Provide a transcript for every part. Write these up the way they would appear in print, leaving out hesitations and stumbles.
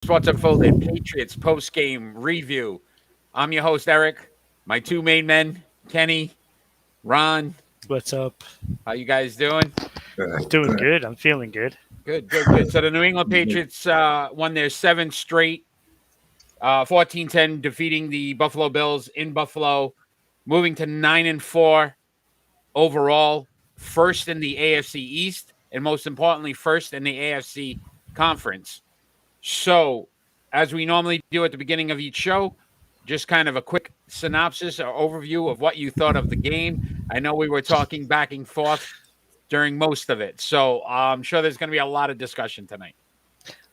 Sports Unfolded Patriots post game review. I'm your host, Eric. My two main men, Kenny, Ron. What's up? How you guys doing? Doing good. I'm feeling good. Good. So the New England Patriots won their seventh straight, 14-10, defeating the Buffalo Bills in Buffalo, moving to 9-4 overall, first in the AFC East, and most importantly, first in the AFC Conference. So, as we normally do at the beginning of each show, just kind of a quick synopsis or overview of what you thought of the game. I know we were talking back and forth during most of it, so I'm sure there's going to be a lot of discussion tonight.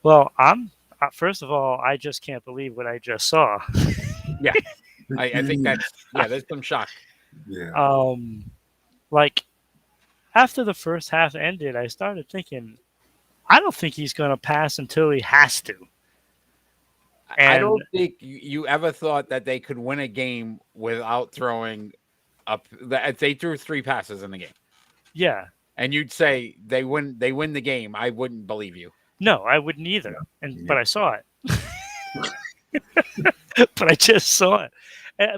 Well, I'm first of all, I just can't believe what I just saw. Yeah, I think there's some shock. Yeah. Like after the first half ended, I started thinking, I don't think he's going to pass until he has to. I don't think you ever thought that they could win a game without throwing up. They threw 3 passes in the game. Yeah. And you'd say they win the game. I wouldn't believe you. No, I wouldn't either. But I saw it. But I just saw it.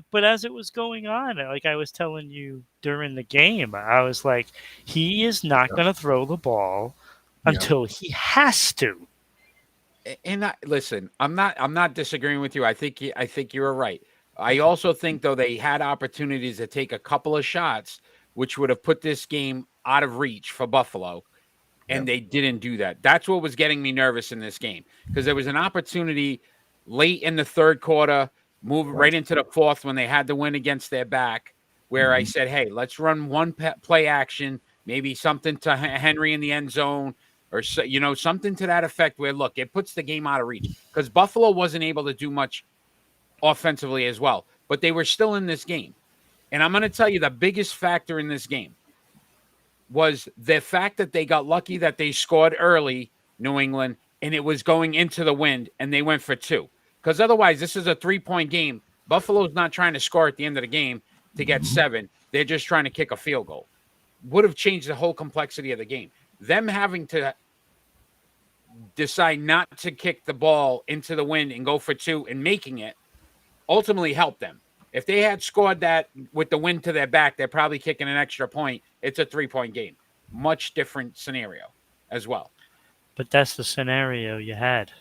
But as it was going on, like I was telling you during the game, I was like, he is not going to throw the ball until he has to. And listen, I'm not disagreeing with you. I think you're right. I also think though they had opportunities to take a couple of shots, which would have put this game out of reach for Buffalo, and they didn't do that. That's what was getting me nervous in this game because there was an opportunity late in the third quarter, move right into the fourth when they had the win against their back, where I said, "Hey, let's run one play action, maybe something to Henry in the end zone." Or something to that effect where, look, it puts the game out of reach because Buffalo wasn't able to do much offensively as well, but they were still in this game. And I'm going to tell you the biggest factor in this game was the fact that they got lucky that they scored early, New England, and it was going into the wind, and they went for 2. Because otherwise, this is a 3-point game. Buffalo's not trying to score at the end of the game to get 7. They're just trying to kick a field goal. Would have changed the whole complexity of the game. Them having to decide not to kick the ball into the wind and go for 2 and making it ultimately helped them. If they had scored that with the wind to their back, they're probably kicking an extra point. It's a 3-point game. Much different scenario as well. But that's the scenario you had.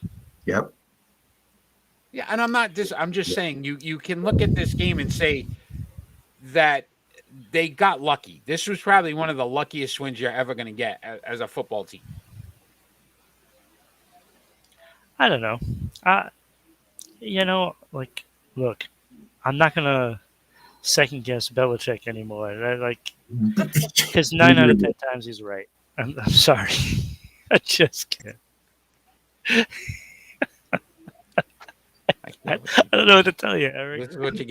Yep. Yeah, and I'm just saying you can look at this game and say that they got lucky. This was probably one of the luckiest wins you're ever going to get as a football team. I don't know. Look, I'm not going to second guess Belichick anymore. Because 9 out of 10 times he's right. I'm sorry. I just can't. I don't know what to tell you, Eric. This is what you're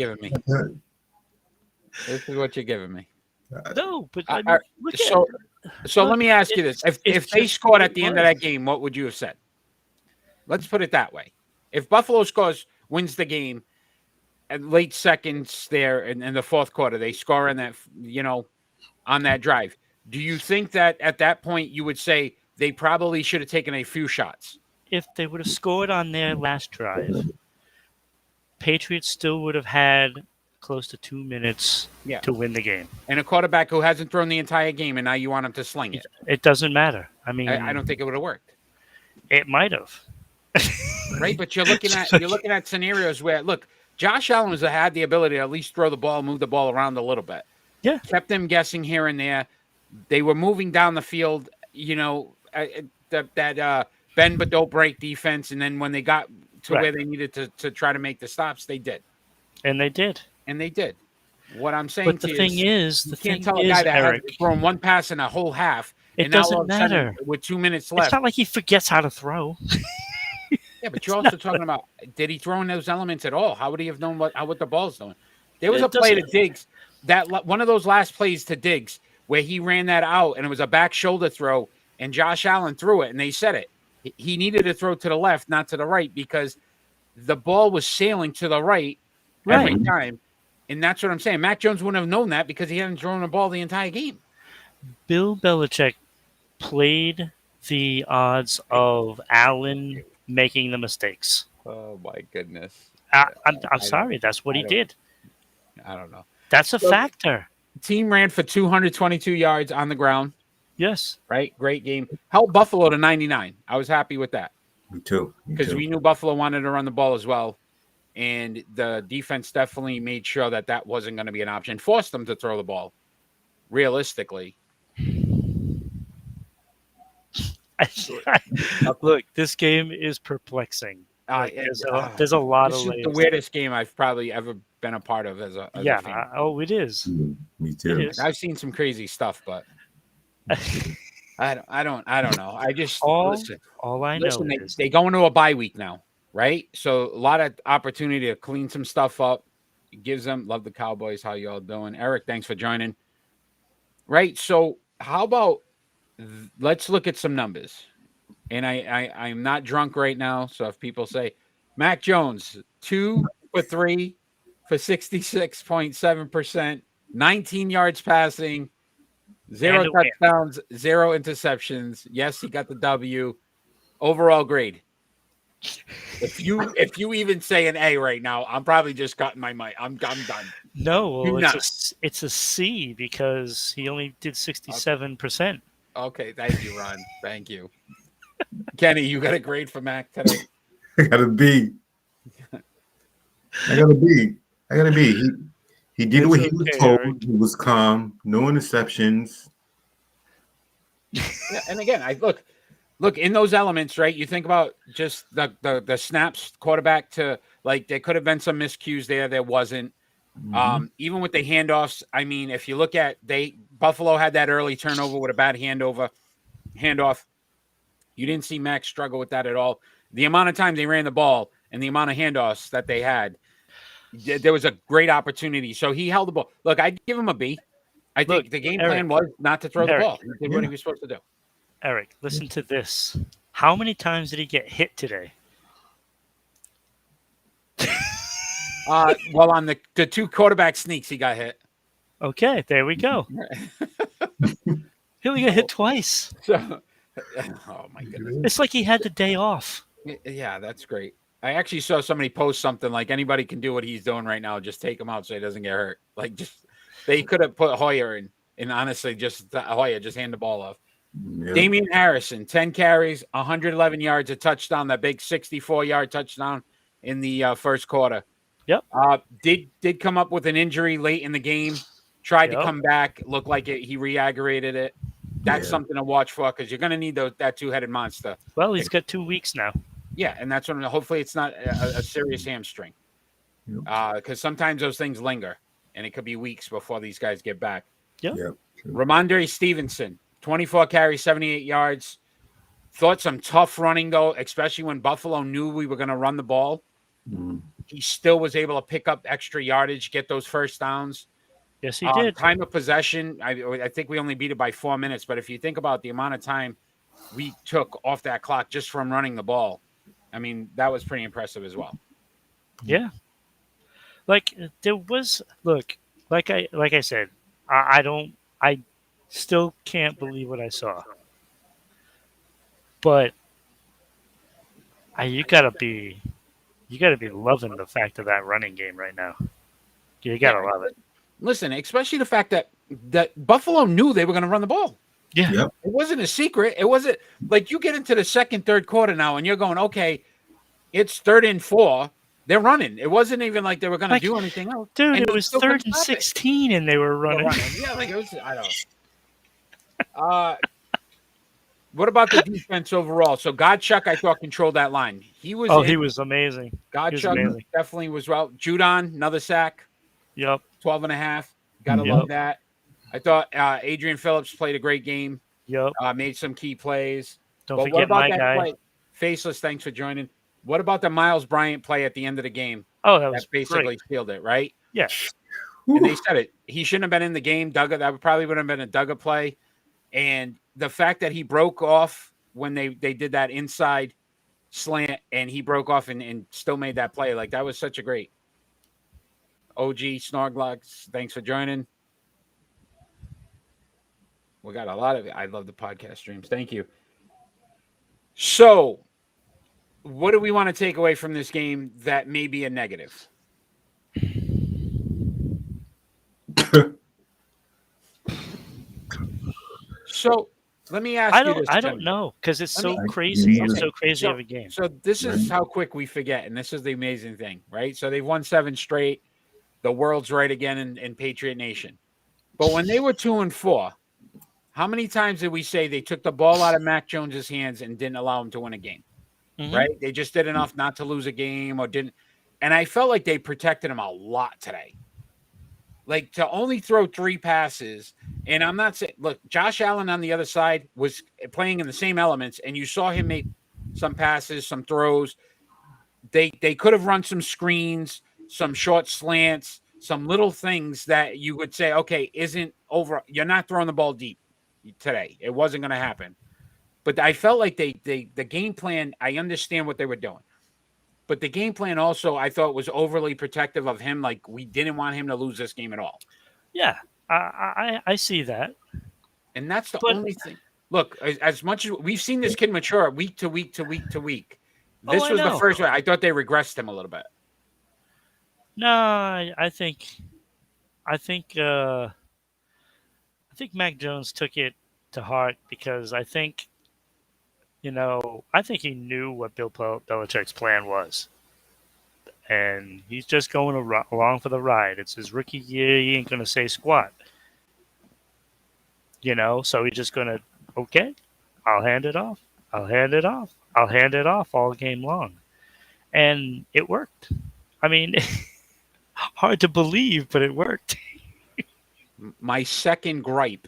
giving me. No, but so let me ask you this: if they scored at the end of that game, what would you have said? Let's put it that way: if Buffalo wins the game at late seconds there in the fourth quarter, they score in that on that drive. Do you think that at that point you would say they probably should have taken a few shots? If they would have scored on their last drive, Patriots still would have had close to 2 minutes to win the game. And a quarterback who hasn't thrown the entire game, and now you want him to sling it. It doesn't matter. I mean, I don't think it would have worked. It might have. Right, but you're looking at scenarios where, look, Josh Allen had the ability to at least throw the ball, move the ball around a little bit. Yeah. Kept them guessing here and there. They were moving down the field, that bend but don't break defense, and then when they got to where they needed to try to make the stops, they did. And they did. What I'm saying but the thing is, you can't tell a guy that has thrown one pass in a whole half. It doesn't matter. With 2 minutes left. It's not like he forgets how to throw. Yeah, but you're also talking about, did he throw in those elements at all? How would he have known what the ball's doing? There was a play to Diggs, one of those last plays to Diggs, where he ran that out, and it was a back shoulder throw, and Josh Allen threw it, and they said it. He needed to throw to the left, not to the right, because the ball was sailing to the right every time. And that's what I'm saying. Mac Jones wouldn't have known that because he hadn't thrown the ball the entire game. Bill Belichick played the odds of Allen making the mistakes. Oh my goodness. I'm sorry. That's what he did. I don't know. That's a So, factor. team ran for 222 yards on the ground. Yes. Right? Great game. Held Buffalo to 99. I was happy with that. Me too. Because we knew Buffalo wanted to run the ball as well. And the defense definitely made sure that wasn't going to be an option. Forced them to throw the ball, realistically. Look, this game is perplexing. There's a lot of layers. This is the weirdest game I've probably ever been a part of as a fan. It is. Me too. I've seen some crazy stuff, but I don't know. I just listen. All I know is they go into a bye week now, right? So a lot of opportunity to clean some stuff up. It gives them love the Cowboys. How you all doing, Eric? Thanks for joining. Right. So how about let's look at some numbers. And I'm not drunk right now, so if people say Mac Jones 2 for 3 for 66.7%, 19 yards passing. 0 touchdowns, 0 interceptions. Yes, he got the W. Overall grade. If you even say an A right now, I'm probably just cutting my mic. I'm done. No, it's a C because he only did 67%. Okay, thank you, Ron. Thank you. Kenny, you got a grade for Mac today? I got a B. I got a B. He did what he was told. Eric. He was calm. No interceptions. Yeah, and again, look in those elements, right? You think about just the snaps, quarterback to like there could have been some miscues there. There wasn't. Even with the handoffs, I mean, if you look at Buffalo had that early turnover with a bad handoff. You didn't see Max struggle with that at all. The amount of time they ran the ball and the amount of handoffs that they had, there was a great opportunity. So he held the ball. Look, I'd give him a B. I think the game plan was not to throw the ball. He did what he was supposed to do. Eric, listen to this. How many times did he get hit today? Well, on the 2 quarterback sneaks, he got hit. Okay, there we go. He only got hit twice. So, oh my goodness! It's like he had the day off. Yeah, that's great. I actually saw somebody post something like anybody can do what he's doing right now. Just take him out so he doesn't get hurt. Like they could have put Hoyer in, and honestly, just Hoyer just hand the ball off. Yep. Damian Harrison, 10 carries, 111 yards, a touchdown. That big 64-yard touchdown in the first quarter. Yep. Did come up with an injury late in the game. Tried to come back. Looked like he re-aggravated it. That's something to watch for because you're going to need that 2-headed monster. Well, he's got 2 weeks now. Yeah, and that's when hopefully it's not a serious hamstring. Because sometimes those things linger, and it could be weeks before these guys get back. Yep. Ramondre Stevenson, 24 carries, 78 yards. Thought some tough running, though, especially when Buffalo knew we were going to run the ball. He still was able to pick up extra yardage, get those first downs. Yes, he did. Time of possession, I think we only beat it by 4 minutes. But if you think about the amount of time we took off that clock just from running the ball, I mean, that was pretty impressive as well. Yeah. Like there was, look, like I said, I still can't believe what I saw. But you gotta be loving the fact of that running game right now. You gotta love it. Listen, especially the fact that Buffalo knew they were going to run the ball. Yeah. Yep. It wasn't a secret. It wasn't like you get into the second, third quarter now and you're going, okay, it's 3rd and 4. They're running. It wasn't even like they were going to do anything else. Dude, it was 3rd and 16 and they were running. Yeah, like it was, I don't. What about the defense overall? So Godchuk, I thought, controlled that line. He was amazing. Godchuk definitely was well. Judon, another sack. Yep. 12.5. Gotta love that. I thought Adrian Phillips played a great game. Yep. Made some key plays. Don't forget my guy. Play? Faceless, thanks for joining. What about the Miles Bryant play at the end of the game? Oh, that was basically sealed it, right? Yeah. And they said it. He shouldn't have been in the game. That probably would have been a Duggar play. And the fact that he broke off when they did that inside slant and he broke off and still made that play, like that was such a great. OG Snorglocks, thanks for joining. We got a lot of it. I love the podcast streams. Thank you. So what do we want to take away from this game that may be a negative? So let me ask you this. I don't know because it's so crazy. It's so crazy of a game. So this is how quick we forget, and this is the amazing thing, right? So they've won 7 straight. The world's right again in Patriot Nation. But when they were 2-4, how many times did we say they took the ball out of Mac Jones's hands and didn't allow him to win a game? Mm-hmm. Right? They just did enough not to lose a game or didn't. And I felt like they protected him a lot today. Like to only throw 3 passes. And I'm not saying, look, Josh Allen on the other side was playing in the same elements, and you saw him make some passes, some throws. They could have run some screens, some short slants, some little things that you would say, okay, isn't over. You're not throwing the ball deep today. It wasn't going to happen. But I felt like the game plan, I understand what they were doing. But the game plan also, I thought, was overly protective of him. Like, we didn't want him to lose this game at all. Yeah, I see that. And that's the only thing. Look, as much as we've seen this kid mature week to week to week to week, this was the first one. I thought they regressed him a little bit. No, I think Mac Jones took it to heart because I think he knew what Bill Belichick's plan was. And he's just going along for the ride. It's his rookie year. He ain't going to say squat. So he's just going to, okay, I'll hand it off. I'll hand it off. I'll hand it off all game long. And it worked. I mean, hard to believe, but it worked. My second gripe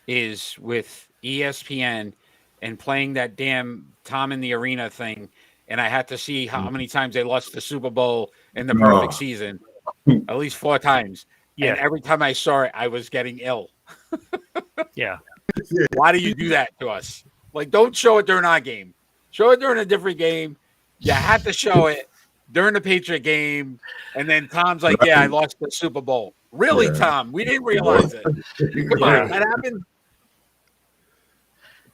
is with ESPN and playing that damn Tom in the Arena thing. And I had to see how many times they lost the Super Bowl in the perfect season. At least 4 times. Yeah. And every time I saw it, I was getting ill. Yeah. Why do you do that to us? Like, don't show it during our game. Show it during a different game. You had to show it during the Patriot game. And then Tom's like, yeah, I lost the Super Bowl. Really, Tom? We didn't realize it. Come on, that happened.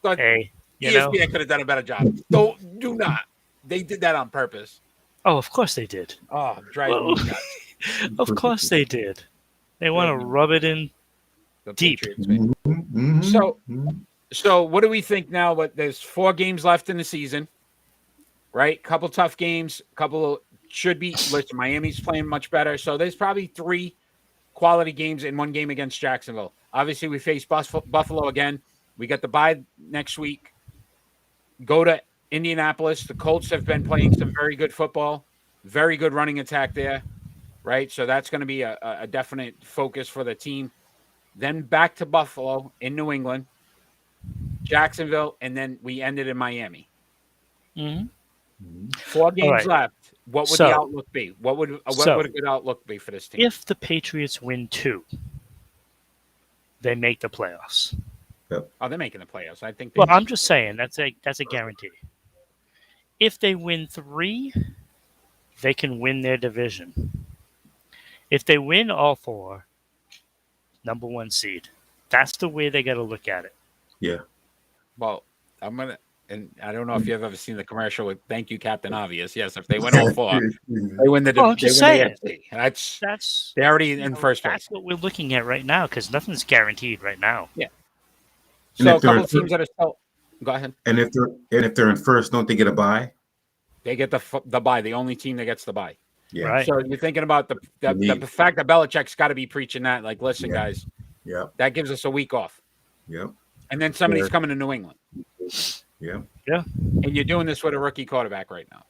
But hey, ESPN could have done a better job. Do not. They did that on purpose. Oh, of course they did. Oh, driving me nuts. Of course they did. They want to rub it in deep. So what do we think now? There's 4 games left in the season, right? Couple tough games. Couple should be. Listen, Miami's playing much better. So there's probably 3 quality games in 1 game against Jacksonville. Obviously, we face Buffalo again. We got the bye next week. Go to Indianapolis. The Colts have been playing some very good football, very good running attack there, right? So that's going to be a definite focus for the team. Then back to Buffalo in New England, Jacksonville, and then we ended in Miami. Mm-hmm. 4 games left. What would the outlook be? What would a good outlook be for this team? If the Patriots win 2, they make the playoffs. Oh, they're making the playoffs. I think. Well, I'm just saying that's a guarantee. If they win 3, they can win their division. If they win all 4, number 1 seed. That's the way they got to look at it. Yeah. Well, and I don't know if you've ever seen the commercial with "Thank you, Captain Obvious." Yes, if they win all 4, they win the AFC. That's they're already in first place. That's what we're looking at right now because nothing's guaranteed right now. Yeah. So a couple of teams that are still. Go ahead. And if they're in first, don't they get a bye? They get the bye. The only team that gets the bye. Yeah. Right. So you're thinking about the fact that Belichick's got to be preaching that. Like, listen, guys. Yeah. That gives us a week off. Yep. And then somebody's coming to New England. Yeah. Yeah. And you're doing this with a rookie quarterback right now.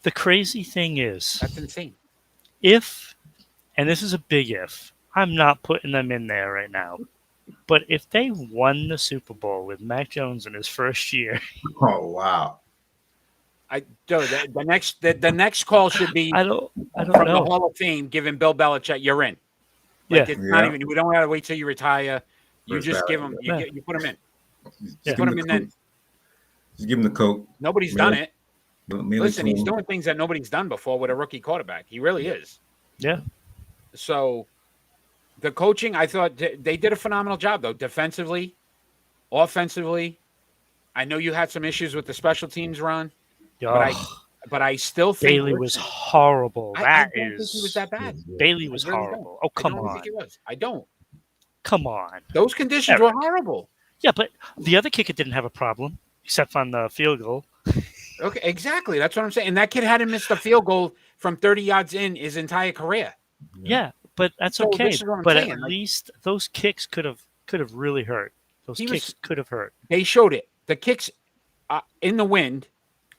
The crazy thing is, that's insane. And this is a big if, I'm not putting them in there right now. But if they won the Super Bowl with Mac Jones in his first year, oh wow! The next call should be I don't from know. the Hall of Fame, giving Bill Belichick, you're in. Like it's not even. We don't have to wait till you retire. You just give him. You put him in. You put him in then. Just give him the coat. Nobody's done it. Listen, he's doing things that nobody's done before with a rookie quarterback. He really is. Yeah. So. The coaching, I thought they did a phenomenal job, though. Defensively, offensively. I know you had some issues with the special teams run. But I still think Bailey was horrible. I don't think he was that bad. Bailey was I really horrible. don't. Oh, come I don't on. think he was. I don't. Come on. Those conditions were horrible. Yeah, but the other kicker didn't have a problem, except on the field goal. Okay, exactly. That's what I'm saying. And that kid hadn't missed a field goal from 30 yards in his entire career. Yeah, but that's So okay. this is what I'm But saying, at like- least those kicks could have really hurt. Those kicks could have hurt. They showed it. The kicks in the wind,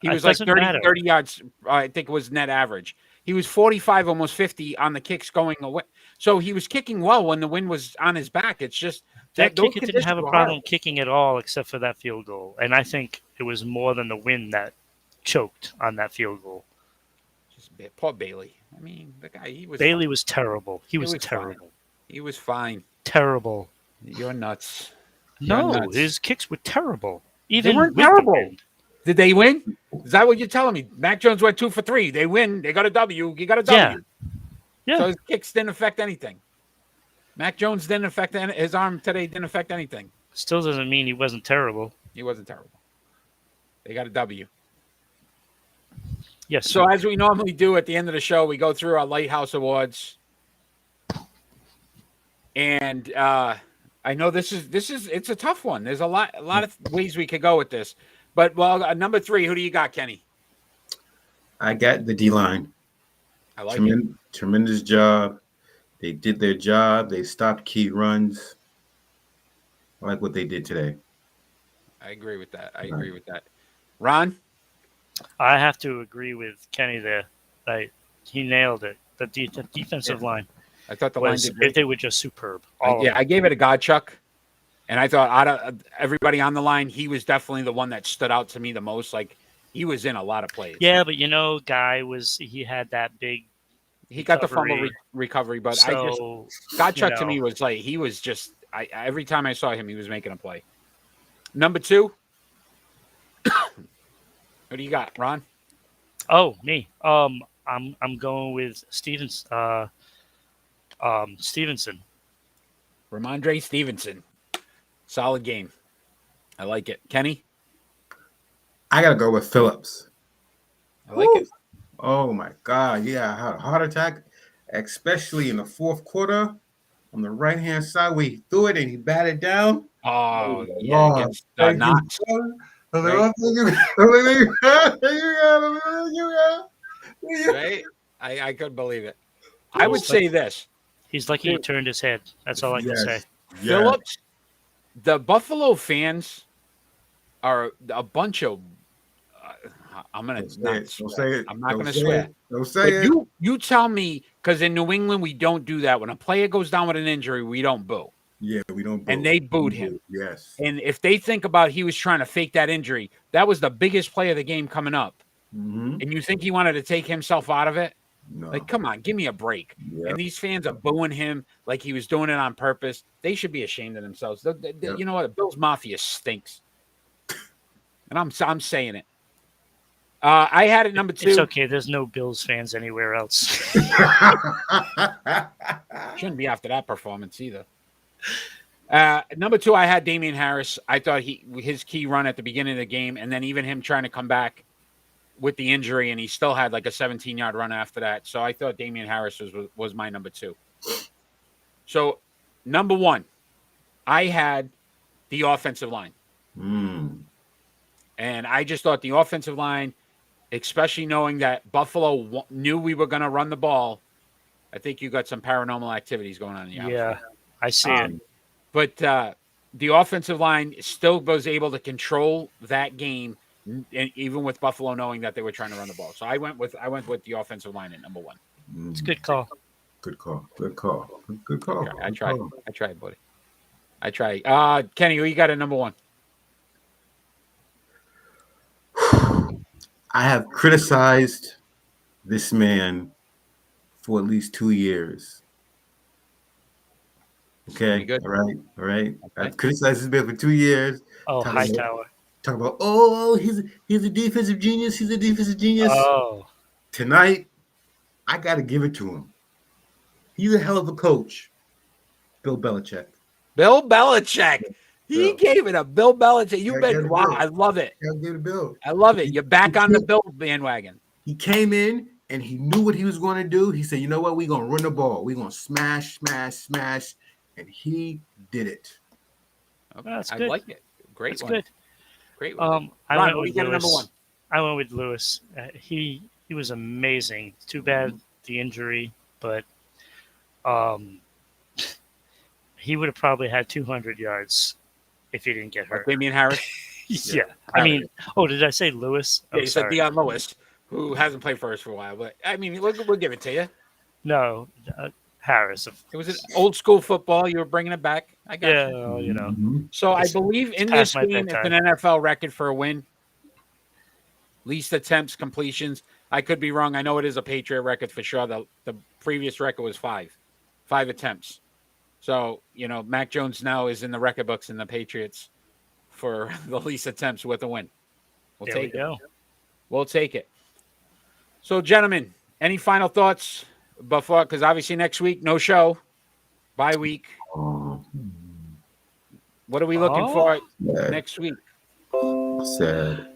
he was like 30 yards. I think it was net average. He was 45, almost 50 on the kicks going away. So he was kicking well when the wind was on his back. It's just that those kicker didn't have a conditions were problem hard. kicking at all, except for that field goal. And I think it was more than the wind that choked on that field goal. Just poor Bailey. I mean, the guy, he was Bailey fine. was terrible. He was was terrible. fine. He was fine. Terrible. You're nuts. No, nuts. his kicks were terrible. They Even weren't with the terrible. wind. Did they win? Is that what you're telling me? Mac Jones went 2 for 3. They win. They got a W. You got a W. Yeah. So his kicks didn't affect anything. Mac Jones didn't affect his arm today. Didn't affect anything. Still doesn't mean he wasn't terrible. He wasn't terrible. They got a W. Yes. So as we normally do at the end of the show, we go through our Lighthouse Awards, and I know this is it's a tough one. There's a lot of ways we could go with this, but number 3, who do you got, Kenny? I got the D-line. I like it. Tremendous job. They did their job. They stopped key runs. I like what they did today. I agree with that. Ron? I have to agree with Kenny there. He nailed it. The defensive line. I thought the line did great. They were just superb. I gave it a Godchuck, and I thought out of everybody on the line, he was definitely the one that stood out to me the most. Like, he was in a lot of plays. Yeah, but he had that big. He got the fumble recovery, but Godchuck to me was like, he was just. Every time I saw him, he was making a play. Number 2. What do you got, Ron? Oh, me. I'm going with Stevenson. Ramondre Stevenson. Solid game. I like it. Kenny? I gotta go with Phillips. I like it. Oh my God! Yeah, I had a heart attack, especially in the fourth quarter on the right hand side where he threw it and he batted down. Oh yeah, against Knox. Right? I couldn't believe it. I would say this. He's lucky he turned his head. That's all I can say. Phillips, the Buffalo fans are a bunch of. I'm gonna not swear. I'm not gonna swear. Don't say it. You tell me, because in New England we don't do that. When a player goes down with an injury, we don't boo. Yeah, we don't boo. And they booed him. Yes. And if they think about he was trying to fake that injury, that was the biggest play of the game coming up. Mm-hmm. And you think he wanted to take himself out of it? No. Like, come on, give me a break. Yep. And these fans are booing him like he was doing it on purpose. They should be ashamed of themselves. You know what? The Bills Mafia stinks. And I'm saying it. I had it number 2. It's okay. There's no Bills fans anywhere else. Shouldn't be after that performance either. Number 2, I had Damian Harris. I thought his key run at the beginning of the game, and then even him trying to come back with the injury, and he still had like a 17-yard run after that. So I thought Damian Harris was my number 2. So number 1, I had the offensive line. And I just thought the offensive line, especially knowing that Buffalo knew we were going to run the ball, I think you got some paranormal activities going on in the outfield. Yeah, I see it. But the offensive line still was able to control that game, and even with Buffalo knowing that they were trying to run the ball. So I went with the offensive line at number 1. It's a good call. Good call. I tried, buddy. I tried. Kenny, who you got at number 1? I have criticized this man for at least 2 years. Okay. Good. All right. Okay. I've criticized this man for 2 years. Oh, Hightower. Talk about, he's a defensive genius. He's a defensive genius. Oh. Tonight, I got to give it to him. He's a hell of a coach. Bill Belichick. He gave it a Bill Belichick. I love it. Get a Bill. I love it. You're back on the Bill bandwagon. He came in and he knew what he was going to do. He said, "You know what? We're going to run the ball. We're going to smash, smash, smash." And he did it. Okay. That's I good. like it. Great That's one. good. Great one. I Ron, went what with you got at number Lewis. one? I went with Lewis. He was amazing. Too bad the injury, but he would have probably had 200 yards if he didn't get hurt. Damian Harris? Yeah. I mean, did I say Lewis? Yeah, you said Deion Lewis, who hasn't played for us for a while. But, I mean, we'll give it to you. No, Harris. It was an old school football. You were bringing it back. I got Yeah, you. well, you know. So I believe in this past my game, it's an bedtime. NFL record for a win. Least attempts, completions. I could be wrong. I know it is a Patriot record for sure. The previous record was 5 attempts. So, Mac Jones now is in the record books in the Patriots for the least attempts with a win. We'll take it. We'll take it. So, gentlemen, any final thoughts before? Because obviously next week, no show. Bye week. What are we looking for next week? Sad.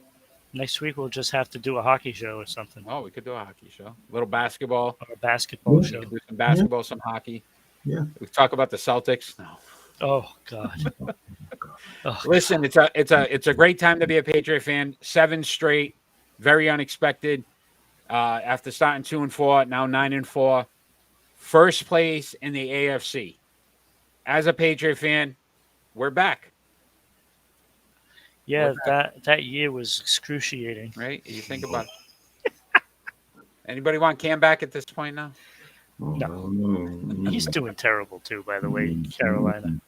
Next week we'll just have to do a hockey show or something. Oh, we could do a hockey show. A little basketball. Or a basketball We show. could do some basketball, some hockey. Yeah. We talk about the Celtics. No. Oh God. Listen, it's a great time to be a Patriot fan. 7 straight, very unexpected. After starting 2-4, now 9-4, first place in the AFC. As a Patriot fan, we're back. Yeah, that year was excruciating. Right? You think about it. Anybody want Cam back at this point now? No. He's doing terrible too, by the way, Carolina.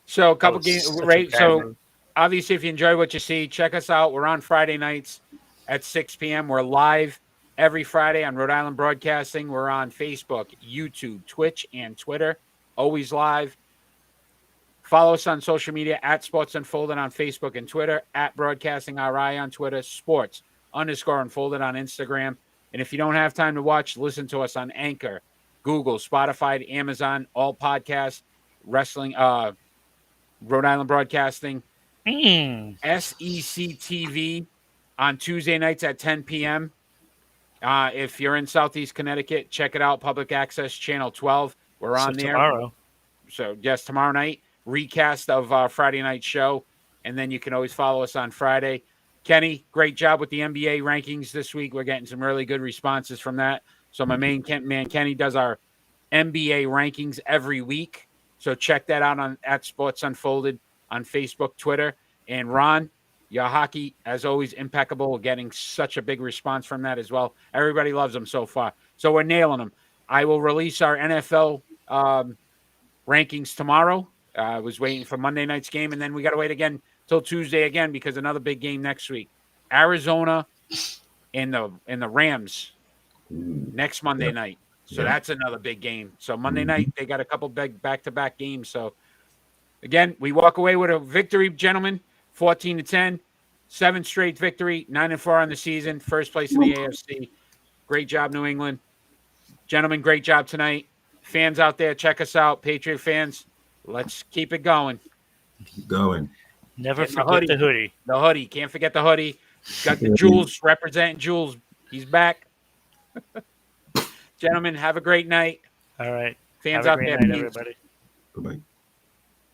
So a couple games, right? So obviously, if you enjoy what you see, check us out. We're on Friday nights at 6 p.m. We're live every Friday on Rhode Island Broadcasting. We're on Facebook, YouTube, Twitch, and Twitter. Always live. Follow us on social media at Sports Unfolded on Facebook and Twitter, at Broadcasting RI on Twitter, Sports_Unfolded on Instagram. And if you don't have time to watch, listen to us on Anchor, Google, Spotify, Amazon, all podcasts, wrestling, Rhode Island Broadcasting, SEC TV on Tuesday nights at 10 p.m. If you're in Southeast Connecticut, check it out, Public Access Channel 12. We're on there. Tomorrow. So, yes, tomorrow night, recast of Friday night show. And then you can always follow us on Friday. Kenny, great job with the NBA rankings this week. We're getting some really good responses from that. So my main man, Kenny, does our NBA rankings every week. So check that out at Sports Unfolded on Facebook, Twitter. And Ron, your hockey, as always, impeccable. We're getting such a big response from that as well. Everybody loves them so far. So we're nailing them. I will release our NFL rankings tomorrow. I was waiting for Monday night's game, and then we got to wait again till Tuesday again because another big game next week. Arizona and the Rams next Monday night. So that's another big game. So Monday night, they got a couple big back-to-back games. So, again, we walk away with a victory, gentlemen, 14-10, 7 straight victory, 9-4 on the season, first place in the AFC. Great job, New England. Gentlemen, great job tonight. Fans out there, check us out. Patriot fans, let's keep it going. Keep going. Never forget the hoodie. The hoodie. Can't forget the hoodie. Got the Jules representing Jules. He's back. Gentlemen, have a great night. All right. Fans have a out great there, night, please. everybody. Bye-bye.